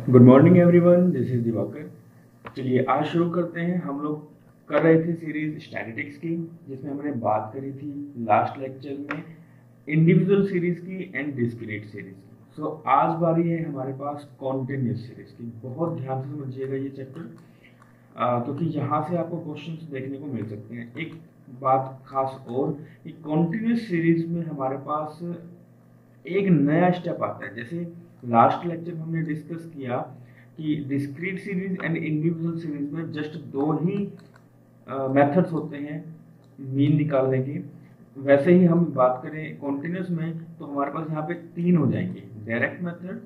Good morning everyone, this is Diwakar. चलिए आज शुरू करते हैं। हम लोग कर रहे थे सीरीज स्टैटिस्टिक्स की, जिसमें हमने बात करी थी लास्ट लेक्चर में इंडिविजुअल सीरीज की एंड डिस्क्रीट सीरीज की। सो आज बारी है हमारे पास कॉन्टिन्यूस सीरीज की। बहुत ध्यान से समझिएगा ये चैप्टर, क्योंकि यहाँ से आपको क्वेश्चंस देखने को मिल सकते हैं। एक बात खास और कि कॉन्टिन्यूस सीरीज में हमारे पास एक नया स्टेप आता है। जैसे लास्ट लेक्चर में हमने डिस्कस किया कि discrete series and individual series में जस्ट दो ही मेथड्स होते हैं मीन निकालने के। वैसे ही हम बात करें कॉन्टिन्यूस में तो हमारे पास यहाँ पे तीन हो जाएंगे, direct method,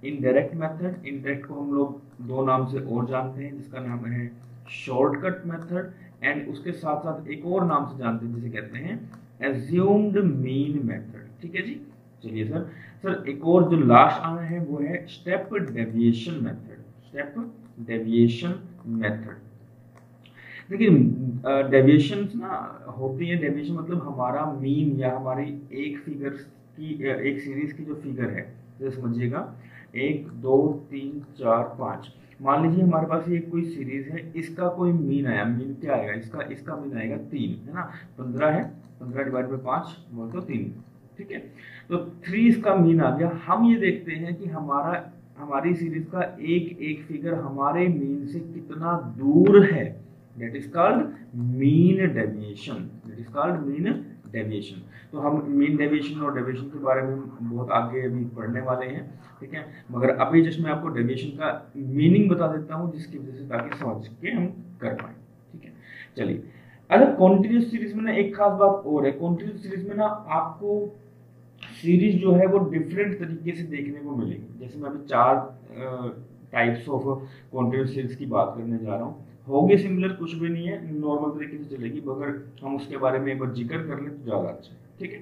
indirect method. Indirect को हम लोग दो नाम से और जानते हैं, जिसका नाम है शॉर्टकट मेथड, एंड उसके साथ साथ एक और नाम से जानते हैं जिसे कहते हैं एज्यूम्ड मीन मेथड। ठीक है जी। चलिए सर एक और जो लास्ट आना है वो है step deviation method. Step deviation method, देखिए डेविएशन ना होती है। डेविएशन मतलब हमारा मीन या हमारी एक फिगर की, एक सीरीज की जो फिगर है, जैसे समझिएगा 1 2 3 4 5। मान लीजिए हमारे पास ये कोई सीरीज है, इसका कोई मीन आया। मीन क्या आएगा इसका मीन आएगा 3, है ना। 15 है, 15 डिवाइड बाई 5 बोल तो 3। ठीक है, तो 3 इसका मीन आ गया। हम ये देखते हैं कि हमारी सीरीज का एक एक फिगर हमारे मीन से कितना दूर है। That is called mean deviation. That is called mean deviation. तो हम मीन डेविएशन और डेविएशन के बारे में बहुत आगे अभी पढ़ने वाले हैं, ठीक है। मगर अभी जस्ट मैं आपको डेविएशन का मीनिंग बता देता हूँ, जिसकी वजह से ताकि समझ के हम कर पाए, ठीक है। चलिए, अच्छा कॉन्टिन्यूस सीरीज में ना एक खास बात और है। कॉन्टिन्यूस सीरीज में ना आपको सीरीज जो है वो डिफरेंट तरीके से देखने को मिलेगी। जैसे मैं अभी 4 टाइप्स ऑफ कॉन्टिन्यूस सीरीज की बात करने जा रहा हूँ। होगी सिमिलर कुछ भी नहीं है, नॉर्मल तरीके से चलेगी, मगर हम उसके बारे में एक बार जिक्र कर लें तो ज़्यादा अच्छा है, ठीक है।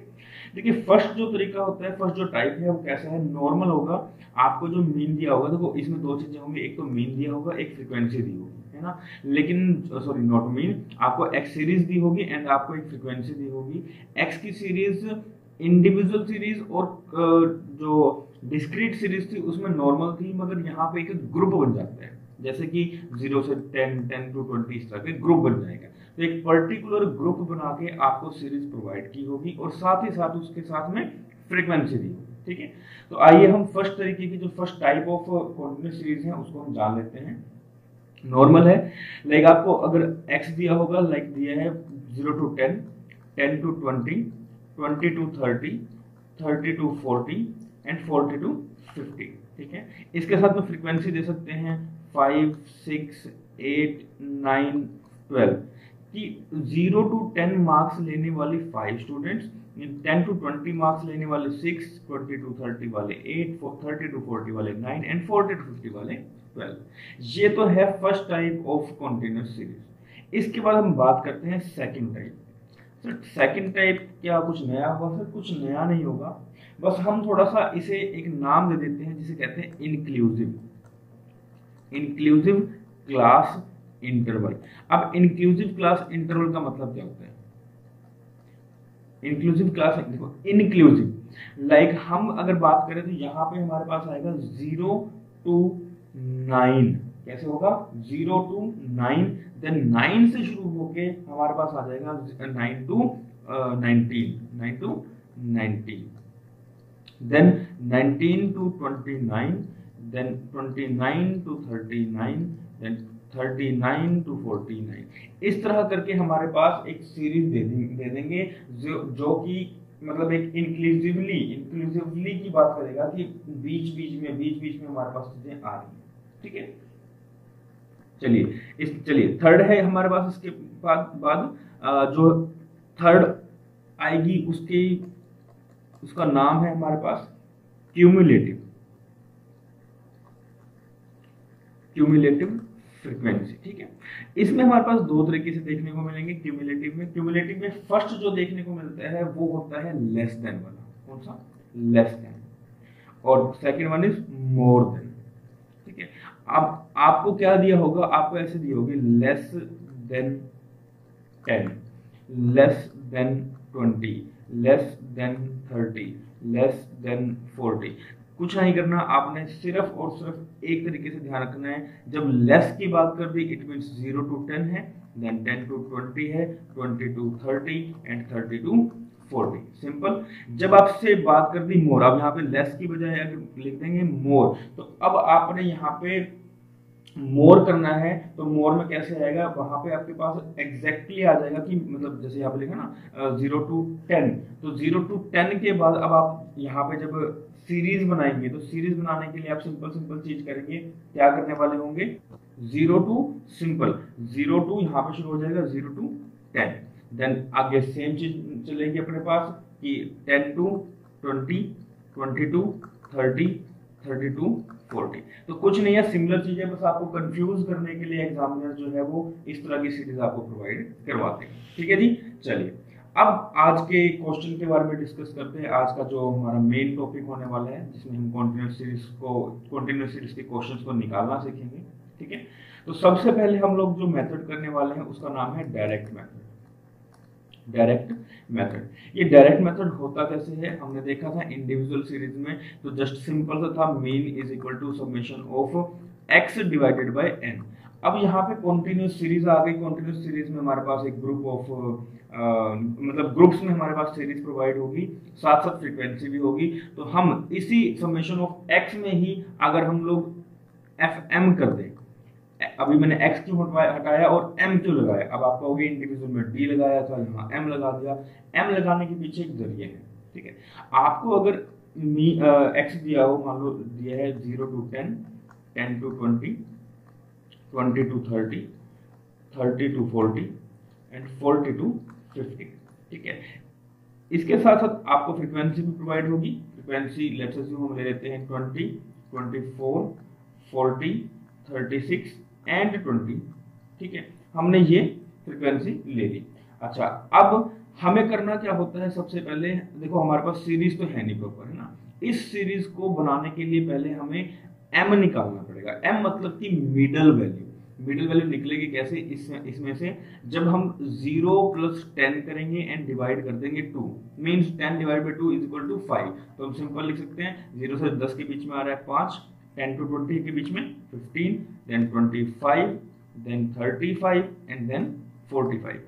देखिए फर्स्ट जो तरीका होता है, फर्स्ट जो टाइप है वो कैसा है, नॉर्मल होगा। आपको जो मीन दिया होगा, देखो इसमें दो चीजें होंगी, एक तो मीन दिया होगा, एक फ्रीक्वेंसी दी होगी, है ना। लेकिन सॉरी नॉट मीन, आपको एक्स सीरीज दी होगी एंड आपको एक फ्रीक्वेंसी दी होगी। एक्स की सीरीज इंडिविजुअल सीरीज और जो डिस्क्रीट सीरीज थी उसमें नॉर्मल थी, मगर यहाँ पे एक ग्रुप बन जाता है। जैसे कि 0 से 10, 10 to 20 इस तरह के ग्रुप बन जाएगा। तो एक पर्टिकुलर ग्रुप बना के आपको सीरीज प्रोवाइड की होगी और साथ ही साथ उसके साथ में फ्रीक्वेंसी दी होगी, ठीक है। तो आइए हम फर्स्ट तरीके की जो first type of continuous series है उसको हम जान लेते हैं। नॉर्मल है, लाइक आपको अगर एक्स दिया होगा, लाइक दिया है 0 to 10, 10 to 20, 20 to 30, 30 to 40 and 40 to 50, ठीक है। इसके साथ में फ्रीक्वेंसी दे सकते हैं 5, 6, 8, 9, 12 कि 0 to 10 मार्क्स लेने वाले 5 स्टूडेंट्स, 10 to 20 मार्क्स लेने वाले 6, 20 to 30 वाले 8, 30 to 40 वाले 9 एंड 40 to 50 वाले 12। ये तो है first type of continuous series. इसके बाद हम बात करते हैं second type. Sir second type क्या कुछ नया होगा? सर कुछ नया नहीं होगा, बस हम थोड़ा सा इसे एक नाम दे देते हैं जिसे कहते हैं इंक्लूसिव क्लास इंटरवल। अब इंक्लूसिव क्लास इंटरवल का मतलब क्या होता है? इंक्लूसिव क्लास, देखो इंक्लूसिव लाइक हम अगर बात करें तो यहाँ पे हमारे पास आएगा 0 to 9। कैसे होगा? 0 to 9, देन 9 से शुरू होके हमारे पास आ जाएगा 9 to 19, 9 to 19, then 19 to 29, then 29 to 39, then 39 to 49। इस तरह करके हमारे पास एक सीरीज दे देंगे जो कि मतलब एक इंक्लूसिवली की बात करेगा कि बीच बीच में हमारे पास चीजें आ रही हैं, ठीक है। चलिए थर्ड है हमारे पास। इसके बाद जो थर्ड आएगी उसका नाम है हमारे पास क्यूमुलेटिव फ्रीक्वेंसी, ठीक है। इसमें हमारे पास दो तरीके से देखने को मिलेंगे। क्यूमुलेटिव में फर्स्ट जो देखने को मिलता है वो होता है लेस देन वाला। कौन सा? Less than. और second one is more than, ठीक है। अब आपको क्या दिया होगा? आपको ऐसे दिए होगे less than 10, less than 20, less than 30, less than 40। कुछ नहीं करना, आपने सिर्फ और सिर्फ एक तरीके से ध्यान रखना है, जब लेस की बात कर दी इट मीन्स 0 to 10 है, देन 10 to 20 है, 20 to 30 एंड 30 to 40। सिंपल। जब आपसे बात कर दी मोर, अब यहाँ पे लेस की बजाय अगर लिख देंगे मोर, तो अब आपने यहाँ पे मोर करना है, तो मोर में कैसे आएगा, वहां पे आपके पास एग्जैक्टली आ जाएगा कि मतलब जैसे यहाँ पे लिखा ना 0 to 10, तो 0 to 10 के बाद अब आप यहाँ पे जब सीरीज बनाएंगे, तो सीरीज बनाने के लिए आप सिंपल चीज करेंगे, क्या करने वाले होंगे, 0 to सिंपल 0 to यहाँ पे शुरू हो जाएगा 0 to 10, देन आगे सेम चीज चलेगी अपने पास कि 10 to 20, 20 to 30, 30 to 40। तो कुछ नहीं है, सिमिलर चीजें, बस आपको कंफ्यूज करने के लिए एग्जामिनर जो है वो इस तरह की सीरीज आपको प्रोवाइड करवाते हैं। ठीक है जी, चलिए अब आज के क्वेश्चन के बारे में डिस्कस करते हैं। आज का जो हमारा मेन टॉपिक होने वाला है, जिसमें हम कॉन्टिन्यूस सीरीज के क्वेश्चंस को निकालना सीखेंगे। ठीक है, तो सबसे पहले हम लोग जो मेथड करने वाले हैं उसका नाम है डायरेक्ट मेथड। डायरेक्ट मेथड, ये डायरेक्ट मेथड होता कैसे है, हमने देखा था इंडिविजुअल सीरीज में, तो जस्ट सिंपल सा था mean is equal to summation of x divided by n। अब यहाँ पे कॉन्टिन्यूस सीरीज आ गई, कॉन्टिन्यूस सीरीज में हमारे पास एक ग्रुप ऑफ मतलब ग्रुप्स में हमारे पास सीरीज प्रोवाइड होगी, साथ साथ फ्रीक्वेंसी भी होगी, तो हम इसी समेशन ऑफ x में ही अगर हम लोग fm कर दें, अभी मैंने x क्यों हटाया और m क्यों लगाया, अब आप कहोगे इंडिविजुअल में d लगाया था, यहाँ m लगा दिया, m लगाने के पीछे एक जरिए है। ठीक है, आपको अगर x दिया हो, मान लो दिया है 0 to 10, 10 to 20, 20 to 30, 30 to 40 and 40 to 50। ठीक है, इसके साथ साथ आपको फ्रीक्वेंसी भी प्रोवाइड होगी। फ्रीक्वेंसी लेट्स अज्यूम हम ले लेते हैं 20, 24, 40, 36 एंड 20। ठीक है, हमने ये फ्रीक्वेंसी ले ली। अच्छा, अब हमें करना क्या होता है, सबसे पहले देखो हमारे पास सीरीज तो है नहीं प्रॉपर, है ना, इस सीरीज को बनाने के लिए पहले हमें m निकालना पड़ेगा। m मतलब कि मिडल वैल्यू। मिडल वैल्यू निकलेगी कैसे, इसमें से जब हम 0 + 10 करेंगे एंड डिवाइड कर देंगे 2, means 10 divide by 2 is equal to 5, तो हम सिंपल लिख सकते हैं 0 से 10 के बीच में आ रहा है 5, 10 to 20 के बीच में 15, देन 25, देन 35 एंड देन 45।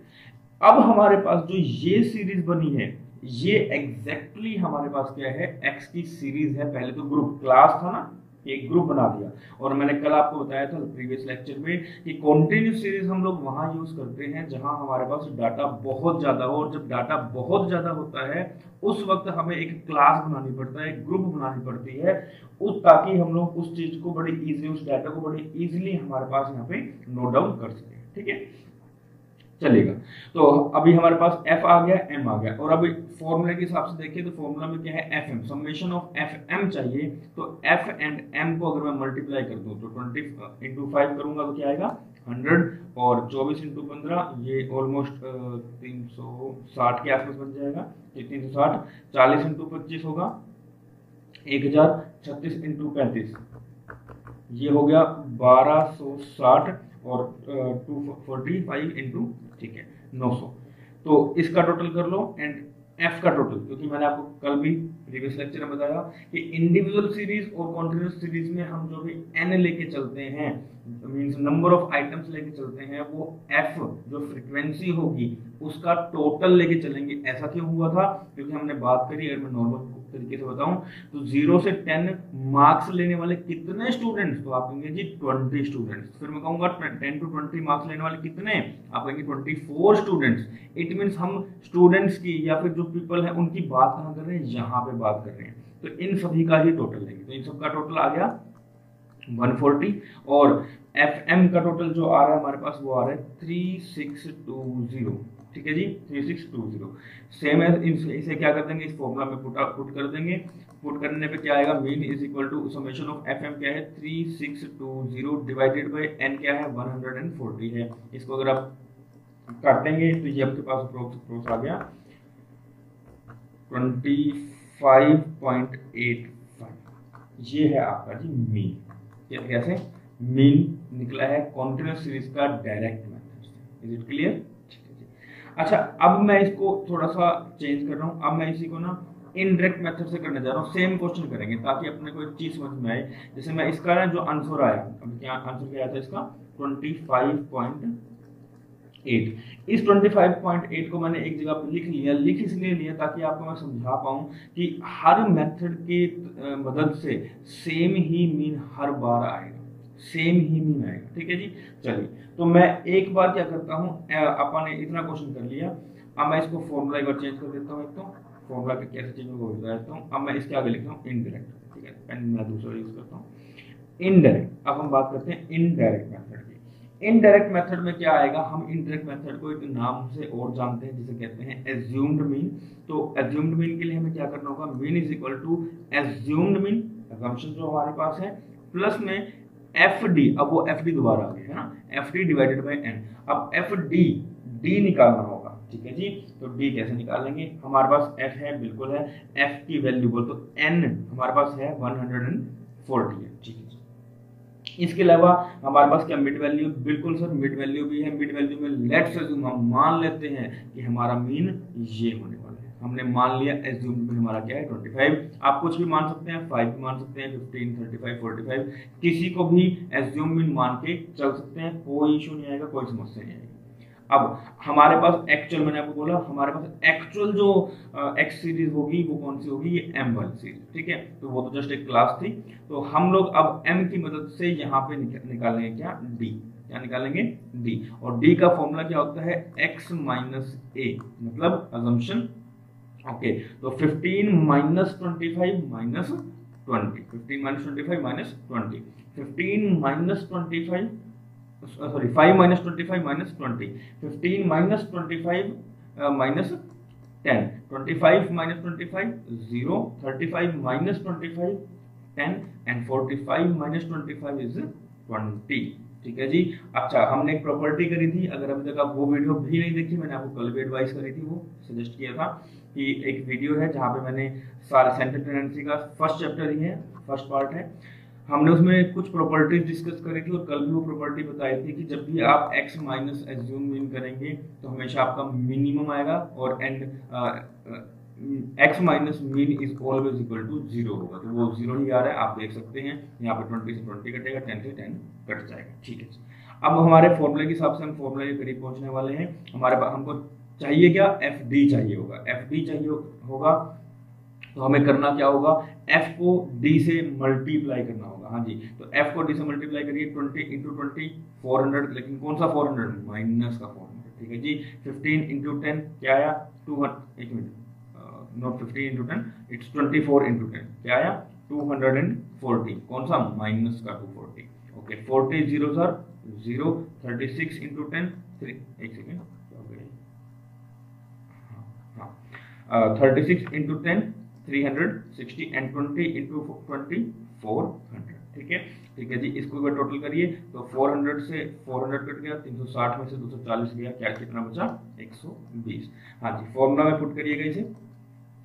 अब हमारे पास जो ये सीरीज बनी है, ये एग्जैक्टली हमारे पास क्या है, x की सीरीज है। पहले तो ग्रुप क्लास था ना, एक ग्रुप बना दिया, और मैंने कल आपको बताया था प्रीवियस लेक्चर में कि कॉन्टिन्यूस सीरीज हम लोग वहां यूज करते हैं जहां हमारे पास डाटा बहुत ज्यादा हो, और जब डाटा बहुत ज्यादा होता है उस वक्त हमें एक क्लास बनानी पड़ता है, एक ग्रुप बनानी पड़ती है, ताकि हम लोग उस चीज को बड़ी इजीली, उस डाटा को बड़ी इजीली हमारे पास यहाँ पे नोट डाउन कर सके। ठीक है, चलेगा। तो अभी हमारे पास f आ गया, m आ गया, और अभी फॉर्मूले के हिसाब से देखिए तो फॉर्मूला में क्या है, fm, समेशन ऑफ fm चाहिए। तो f एंड m को अगर मैं मल्टीप्लाई कर दूं तो 20 × 5 करूंगा तो क्या आएगा 100, और 24 × 15 ये ऑलमोस्ट 360 के आसपास बन जाएगा, ये 360, 40 × 25 होगा 1000, 36 × 35 ये हो गया 1260, और 245 इंटू, ठीक है, 900। तो इसका टोटल कर लो एंड f का टोटल, क्योंकि मैंने आपको कल भी प्रीवियस लेक्चर में बताया कि इंडिविजुअल सीरीज और कॉन्टिन्यूस सीरीज में हम जो भी n लेके चलते हैं, मींस नंबर ऑफ आइटम्स लेके चलते हैं, वो f जो फ्रीक्वेंसी होगी उसका टोटल लेके चलेंगे। ऐसा क्यों हुआ था, क्योंकि हमने बात करी, अगर मैं नॉर्मल तरीके से बताऊं तो 0 से 10 मार्क्स लेने वाले कितने स्टूडेंट्स, तो आप कहेंगे जी 20 स्टूडेंट्स। फिर मैं कहूंगा 10 to 20 मार्क्स लेने वाले कितने, आप कहेंगे 24 स्टूडेंट्स। इट मींस हम स्टूडेंट्स की या फिर जो पीपल है उनकी बात कहाँ कर रहे हैं, यहाँ पे बात कर रहे हैं, तो इन सभी का ही टोटल लेंगे। तो इन सब का टोटल आ गया 140, और fm का टोटल जो आ रहा है हमारे पास वो आ रहा है 3620। ठीक है जी, 3620। सेम है, इसे क्या कर देंगे, इस फॉर्मूला में पुट कर देंगे। पुट करने पे क्या आएगा, mean is equal to summation of fm क्या है 3620 डिवाइडेड बाय n क्या है 140 है। इसको अगर आप काटेंगे तो ये आपके पास अप्रोक्स आ गया 25.85। ये है आपका जी मीन। कैसे मीन निकला है कॉन्टिन्यूस सीरीज का direct method. Is it clear? अच्छा, अब मैं इसको थोड़ा सा चेंज कर रहा हूँ। अब मैं इसी को ना इनडायरेक्ट मेथड से करने जा रहा हूँ, सेम क्वेश्चन करेंगे ताकि अपने को एक चीज समझ में आए। जैसे मैं इसका ना जो आंसर आया, अब क्या आंसर क्या आया था इसका 25.8, इस 25.8 को मैंने एक जगह पर लिख लिया, लिख इसलिए लिया ताकि आपको मैं समझा पाऊं कि हर मेथड के मदद से सेम ही मीन हर बार आएगा, सेम ही मीन आएगा, ठीक है जी। चलिए तो मैं एक बार क्या करता हूँ, अपन ने इतना क्वेश्चन कर लिया, अब मैं इसको फॉर्मूला एक बार चेंज कर देता हूँ, एक तो फॉर्मूला के कैसे चेंज होगा बता देता हूँ। अब मैं इसके आगे लिखता हूँ इनडायरेक्ट, ठीक है, पेन मैं दूसरा यूज करता हूँ इनडायरेक्ट। अब हम बात करते हैं इनडायरेक्ट मेथड की। इनडायरेक्ट मेथड में क्या आएगा, हम इनडायरेक्ट मेथड को एक नाम से और जानते हैं जिसे कहते हैं एज्यूम्ड मीन। तो एज्यूम्ड मीन के लिए हमें क्या करना होगा, mean is equal to assumed mean, assumption जो हमारे पास है, प्लस में एफ डी, अब वो एफ डी दोबारा आ गया है ना, F D divided by N. अब एफ डी डी निकालना होगा, ठीक है जी। तो डी कैसे निकालेंगे, हमारे पास एफ है, बिल्कुल है, एफ की वैल्यू बोल तो एन हमारे पास है 140 है, ठीक है। इसके अलावा हमारे पास क्या मिड वैल्यू, बिल्कुल सर मिड वैल्यू भी है। मिड वैल्यू में लेट्स अज्यूम, हम मान लेते हैं कि हमारा मीन ये होने वाला है, हमने मान लिया एज्यूम में हमारा क्या है 25। आप कुछ भी मान सकते हैं, 5 भी मान सकते हैं, 15, 35, 45, किसी को भी एज्यूम मीन मान के चल सकते हैं, कोई इशू नहीं आएगा, कोई समस्या नहीं आएगी। अब हमारे पास एक्चुअल, मैंने आपको बोला हमारे पास एक्चुअल जो एक्स सीरीज होगी वो कौन सी होगी, ये एम वाली सीरीज, ठीक है। तो वो तो जस्ट एक क्लास थी, तो हम लोग अब एम की मदद से यहाँ पे निकालेंगे क्या, डी, क्या निकालेंगे, डी। और डी का फॉर्मूला क्या होता है, एक्स माइनस ए, मतलब अजम्पशन, ओके। तो 15 minus 25 minus 20, 15 minus 25 minus 20, 15 minus 25, sorry 5 minus 25 minus 20, 15 minus 25 minus 10, 25 minus 25 0, 35 minus 25 10 and 45 minus 25 is 20, ठीक है जी। अच्छा, हमने एक प्रॉपर्टी करी थी, अगर अभी तक आप वो वीडियो भी नहीं देखी, मैंने आपको कल भी एडवाइस करी थी, वो सजेस्ट किया था कि एक वीडियो है जहाँ पे मैंने सारे सेंटेंस टेंडेंसी का फर्स्ट चैप्टर ही है, फर्स्ट पार्ट है, हमने उसमें कुछ प्रॉपर्टीज डिस्कस करी थी और कल भी वो प्रॉपर्टी बताई थी कि जब भी आप x माइनस एज्यूम मीन करेंगे तो हमेशा आपका मिनिमम आएगा और and x minus mean is always equal to 0 होगा। तो वो 0 ही आ रहा है, आप देख सकते हैं यहाँ पे 20 से 20 कटेगा, 10 से 10 कट जाएगा, ठीक है। अब हमारे फॉर्मूले के हिसाब से हम फॉर्मूले के करीब पहुंचने वाले हैं। हमारे पास हमको चाहिए क्या, एफ डी चाहिए होगा, एफ डी चाहिए होगा, तो हमें करना क्या होगा, f को d से मल्टीप्लाई करना होगा। हाँ जी, तो f को d से मल्टीप्लाई करिए, 20 इंटू 20 400, लेकिन कौन सा 400, माइनस का 400, ठीक है जी। 15 इंटू 10 क्या आया 200, एक minute, not 15 into 10, it's 24 into 10 क्या आया 240, कौन सा माइनस का 240, ओके। 40 जीरो सर 0, 36 इंटू 10 3, एक सेकेंड, 36 इंटू 10 360 एंड 20 इंटू 20 400, ठीक है, ठीक है जी। इसको अगर टोटल करिए तो 400 से 400 कट गया, 360 में से 240 गया, क्या कितना बचा 120। हाँ जी, फॉर्मूला में पुट करिएगा इसे।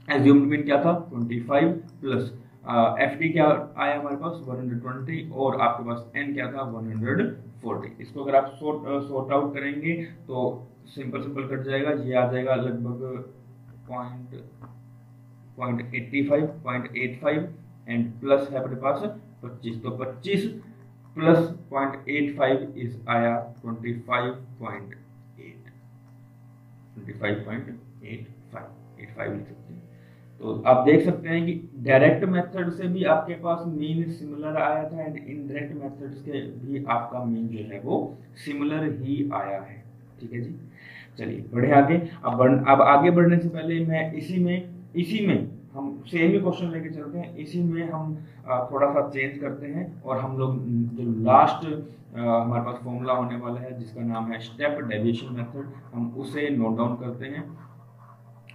एज्यूम्ड मीन क्या था 25 प्लस एफ डी क्या आया हमारे पास 120 और आपके पास एन क्या था 140। इसको अगर आप सॉर्ट आउट करेंगे तो सिंपल कट जाएगा, ये आ जाएगा लगभग 0.85 एंड प्लस है अपने पास 25, तो 25 प्लस 0.85 इस आया 25.8, 25.85 लिख सकते हैं। तो आप देख सकते हैं कि डायरेक्ट मेथड से भी आपके पास मीन सिमिलर आया था एंड इनडायरेक्ट मेथड से भी आपका मीन जो है वो सिमिलर ही आया है, ठीक है जी। चलिए बढ़े आगे। अब आगे बढ़ने से पहले मैं इसी में हम सेम ही क्वेश्चन लेके चलते हैं, इसी में हम थोड़ा सा चेंज करते हैं और हम लोग जो लास्ट हमारे पास फॉर्मूला होने वाला है जिसका नाम है स्टेप डेविएशन मेथड, हम उसे नोट डाउन करते हैं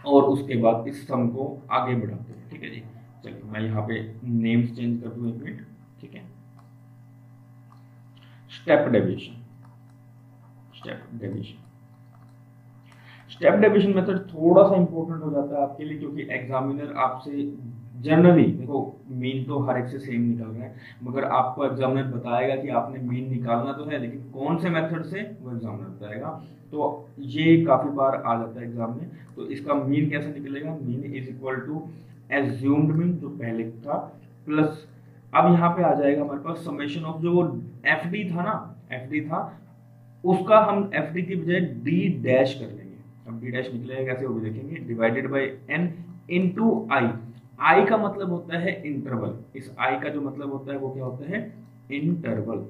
और उसके बाद इस सम को आगे बढ़ाते हैं, ठीक है जी। चलिए मैं यहाँ पे नेम्स चेंज कर दूं एक मिनट, ठीक है। स्टेप डेविएशन मेथड थोड़ा सा इंपॉर्टेंट हो जाता है आपके लिए, क्योंकि एग्जामिनर आपसे जनरली, देखो मीन तो हर एक से सेम निकल रहा है, मगर आपको एग्जामिनर बताएगा कि आपने मीन निकालना तो है, लेकिन कौन से मेथड से वो एग्जामिनर बताएगा। तो ये काफी बार आ जाता है एग्जाम में। तो इसका मीन कैसे निकलेगा, mean is equal to assumed mean जो पहले था, प्लस अब यहाँ पे आ जाएगा हमारे पास समेशन ऑफ जो एफ डी था ना, एफ डी था उसका हम एफ डी की बजाय डी डैश कर लेंगे। अब डी डैश निकलेगा कैसे वो भी देखेंगे, divided by N into I. I का मतलब होता है इंटरवल, इस आई का जो मतलब होता है वो क्या होता है, इंटरवल।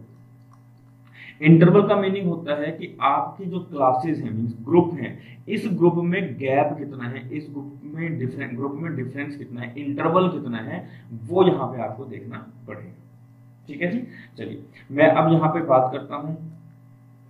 इंटरवल का मीनिंग होता है कि आपकी जो क्लासेस हैं मींस ग्रुप हैं, इस ग्रुप में गैप कितना है, इस ग्रुप में डिफरेंस कितना है, इंटरवल कितना है, वो यहाँ पे आपको देखना पड़ेगा। ठीक है जी। चलिए मैं अब यहाँ पे बात करता हूँ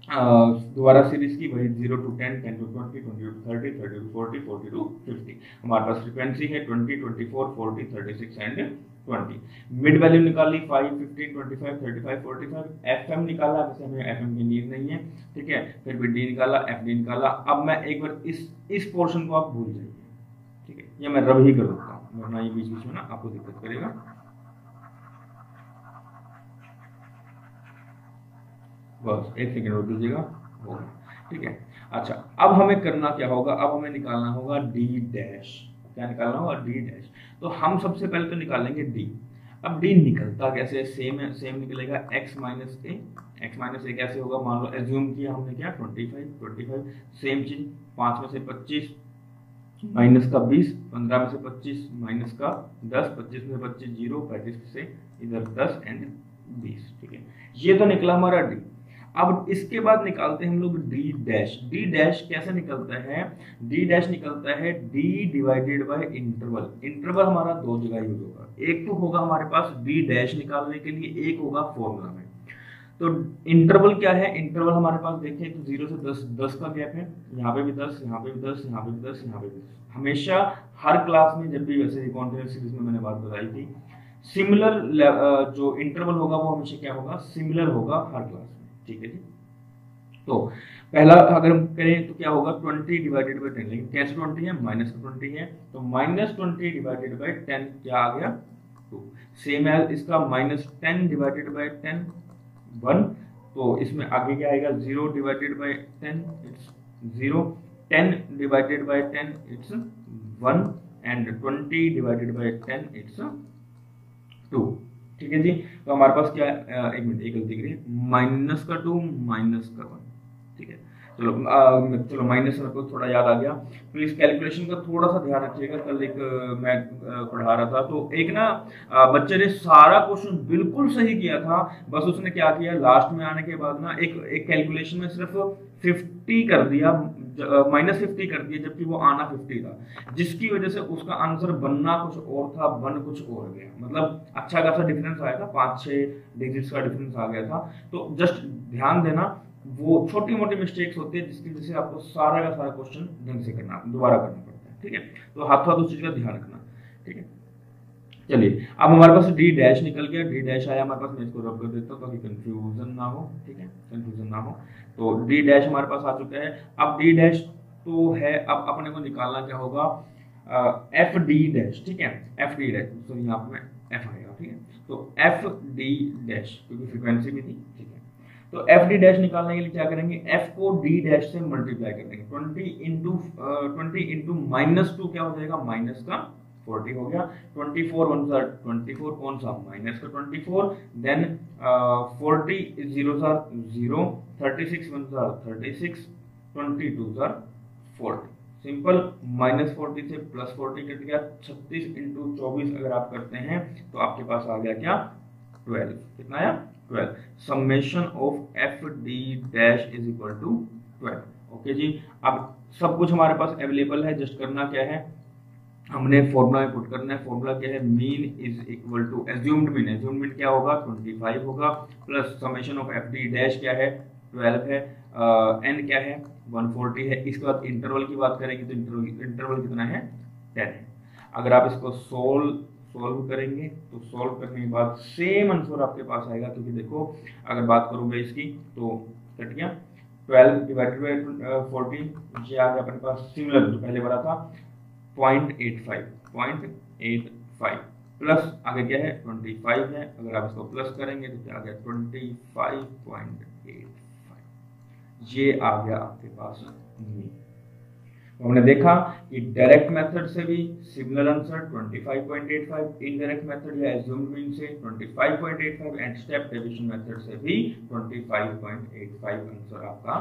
दोबारा सीरीज की, वही 0 to 10, 10 to 20, 20 to 30, 30 to 40, 40 to 50। हमारे पास फ्रीक्वेंसी है 20, 24, 40, 36 एंड 20। मिड वैल्यू निकाली 5, 15, 25, 35, 45। एफएम निकाला, वैसे हमें एफएम की नीड नहीं है, ठीक है। फिर भी डी निकाला, एफडी निकाला। अब मैं एक बार इस पोर्शन को आप भूल जाइए, ठीक है, या मैं रब ही कर देता हूँ, वरना ये बीच बीच में ना आपको दिक्कत करेगा। बस एक सेकेंड रोक दीजिएगा, हो गया, ठीक है। अच्छा अब हमें करना क्या होगा, अब हमें निकालना होगा डी डैश। क्या निकालना होगा, डी डैश। तो हम सबसे पहले तो निकालेंगे डी। अब डी निकलता कैसे, सेम है, सेम निकलेगा x माइनस ए। x माइनस ए कैसे होगा, मान लो एज्यूम किया हमने क्या 25, सेम चीज 5 में से 25 माइनस का 20, 15 में से 25 माइनस का 10, 25 में से 25 0, 35 से इधर 10 एंड 20, ठीक है। ये तो निकला हमारा डी। अब इसके बाद निकालते हैं हम लोग डी डैश। डी डैश कैसे निकलता है, डी डैश निकलता है D divided by interval. Interval हमारा दो जगह यूज होगा, एक तो होगा हमारे पास डी डैश निकालने के लिए, एक होगा फॉर्मूला में। तो इंटरवल क्या है, इंटरवल हमारे पास देखें तो 0 से 10, 10 का गैप है, यहाँ पे भी 10, यहाँ पे भी 10, यहाँ पे भी 10, यहाँ पे भी 10। हमेशा हर क्लास में जब भी वैसे कॉन्टिन्यूअस सीरीज में मैंने बात बताई थी, सिमिलर जो इंटरवल होगा वो हमेशा क्या होगा, सिमिलर होगा हर क्लास में, ठीक है जी। तो पहला अगर हम करें तो क्या होगा, 20 डिवाइडेड बाय 10, लेकिन कैसे 20 है, माइनस का 20 है, तो माइनस 20 डिवाइडेड बाय 10 क्या आ गया 2। सेम है इसका माइनस 10 डिवाइडेड बाय 10 1, तो इसमें आगे क्या आएगा 0 divided by 10 it's 0, 10 divided by 10 it's 1 and 20 divided by 10 it's 2, ठीक है जी। तो हमारे पास क्या एक मिनट, एक गलती करिए, माइनस का 2 माइनस का 1, ठीक है। चलो माइनस मेरे को थोड़ा याद आ गया, प्लीज कैलकुलेशन का थोड़ा सा ध्यान रखिएगा। कल एक मैं पढ़ा रहा था तो एक ना बच्चे ने सारा क्वेश्चन बिल्कुल सही किया था, बस उसने क्या किया लास्ट में आने के बाद ना एक कैलकुलेशन में सिर्फ 50 कर दिया, माइनस 50 कर दिया, जबकि वो आना 50 था, जिसकी वजह से उसका आंसर बनना कुछ और था, बन कुछ और गया। मतलब अच्छा खासा डिफरेंस आया था, 5-6 डिजिट्स का डिफरेंस आ गया था। तो जस्ट ध्यान देना, वो छोटी मोटी मिस्टेक्स होती है जिसकी वजह से आपको सारा का सारा क्वेश्चन ढंग से करना, दोबारा करना पड़ता है, ठीक है। तो हाथों हाथ उस चीज का ध्यान रखना, ठीक है। चलिए अब हमारे पास डी डैश निकल गया, डी डैश आया हमारे पास, मैं इसको रब कर देता हूँ ताकि कंफ्यूजन ना हो, ठीक है, कंफ्यूजन ना हो। तो डी डैश हमारे पास आ चुका है। अब डी डैश तो है, अब अपने को निकालना क्या होगा, एफ डी डैश, ठीक है, एफ डी डैश, तो यहाँ पे एफ आएगा, ठीक है। तो एफ डी डैश क्योंकि फ्रीक्वेंसी भी थी, ठीक है। तो एफ डी डैश निकालने के लिए क्या करेंगे, एफ को डी डैश से मल्टीप्लाई कर देंगे, 20 इंटू माइनस 2 क्या हो जाएगा, माइनस का 40 हो गया, 24 1 जार 24, कौन सा माइनस का 24, देन 40 0 जार 0, 36 1 जार 36, 22 जार 40, सिंपल। माइनस 40 से प्लस 40 कट गया, 36 इंटू 24 अगर आप करते हैं तो आपके पास आ गया क्या 12, कितना आया 12। Summation of F D dash is equal to 12, okay जी। अब सब कुछ हमारे पास अवेलेबल है, जस्ट करना क्या है, हमने फॉर्मूला में पुट करना है। फॉर्मूला क्या है, mean is equal to assumed mean, assumed mean क्या होगा 25 होगा, plus summation of F D dash क्या है 12 है, एन क्या है 140 है। इसके बाद इंटरवल की बात करेंगे तो इंटरवल कितना है 10 है। अगर आप इसको सोल्व करेंगे तो सोल्व करने के बाद सेम आंसर आपके पास आएगा, क्योंकि देखो अगर बात करूंगा इसकी तो कट गया 12 डिवाइडेड बाय 40, ये आ गया अपने पास सिमिलर जो पहले वाला था 0.85 प्लस आगे क्या है 25 है, अगर आप इसको प्लस करेंगे तो क्या आ गया 25.85, ये आ गया आपके पास मीन। तो हमने देखा कि डायरेक्ट मेथड से भी सिमिलर आंसर 25.85, इनडायरेक्ट मेथड या एज्यूम्ड मीन से 25.85 एंड स्टेप डेविएशन मेथड से भी 25.85 आंसर आपका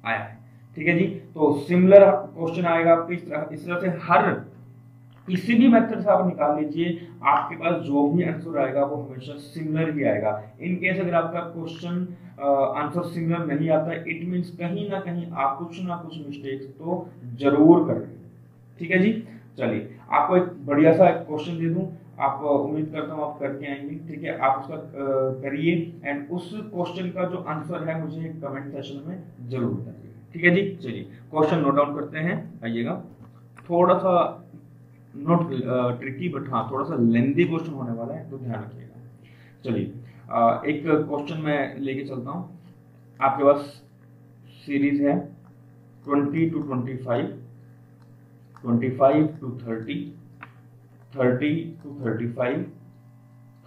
आया है। ठीक है जी, तो सिमिलर क्वेश्चन आएगा आपके इस तरह से हर किसी भी मेथड से आप निकाल लीजिए, आपके पास जो भी आंसर आएगा वो हमेशा सिमिलर ही आएगा। इन केस अगर आपका क्वेश्चन आंसर सिमिलर नहीं आता, इट मींस कहीं ना कहीं आप कुछ ना कुछ मिस्टेक्स तो जरूर कर रहे हैं। ठीक है जी, चलिए आपको एक बढ़िया सा क्वेश्चन दे दूं, आप उम्मीद करता हूं आप करके आएंगे। ठीक है, आप उसका करिए एंड उस क्वेश्चन का जो आंसर है मुझे कमेंट सेक्शन में जरूर बताइए। ठीक है जी, चलिए क्वेश्चन नोट डाउन करते हैं। आइएगा, थोड़ा सा नॉट ट्रिकी बट हाँ थोड़ा सा लेंथी क्वेश्चन होने वाला है, तो ध्यान रखिएगा। चलिए एक क्वेश्चन मैं लेके चलता हूँ। आपके पास सीरीज है 20 to 25, 25 to 30, 30 to 35,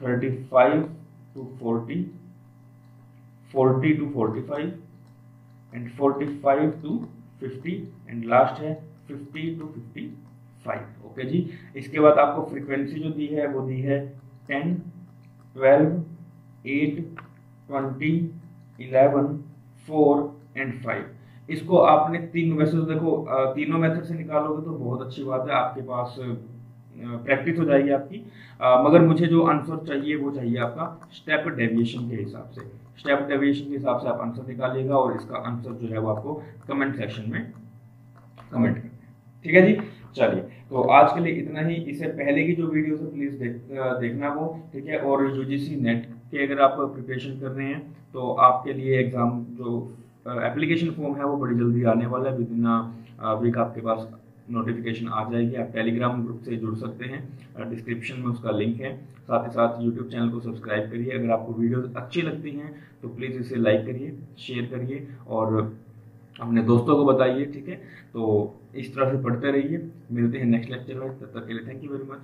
35 to 40, 40 to 45 and 45 to 50 and last है 50 to 55। ओके जी, इसके बाद आपको फ्रीक्वेंसी जो दी है वो दी है 10, 12, 8, 20, 11, 4 एंड 5। इसको आपने वैसे तो देखो तीनों मेथड से निकालोगे तो बहुत अच्छी बात है, आपके पास प्रैक्टिस हो जाएगी आपकी। मगर मुझे जो आंसर चाहिए वो चाहिए आपका स्टेप डेविएशन के हिसाब से। स्टेप डेविएशन के हिसाब से आप आंसर निकालिएगा और इसका आंसर जो है वो आपको कमेंट सेक्शन में कमेंट करना है। ठीक है जी, चलिए तो आज के लिए इतना ही। इससे पहले की जो वीडियोस है प्लीज देखना वो। ठीक है, और यूजीसी नेट के अगर आप प्रिपरेशन कर रहे हैं तो आपके लिए एग्जाम जो एप्लीकेशन फॉर्म है वो बड़ी जल्दी आने वाला है। विद इन वीक आपके पास नोटिफिकेशन आ जाएगी। आप टेलीग्राम ग्रुप से जुड़ सकते हैं, डिस्क्रिप्शन में उसका लिंक है। साथ ही साथ यूट्यूब चैनल को सब्सक्राइब करिए। अगर आपको वीडियोस अच्छी लगती हैं तो प्लीज़ इसे लाइक करिए, शेयर करिए और अपने दोस्तों को बताइए। ठीक है, तो इस तरह से पढ़ते रहिए। मिलते हैं नेक्स्ट लेक्चर में, तब तक के लिए थैंक यू वेरी मच।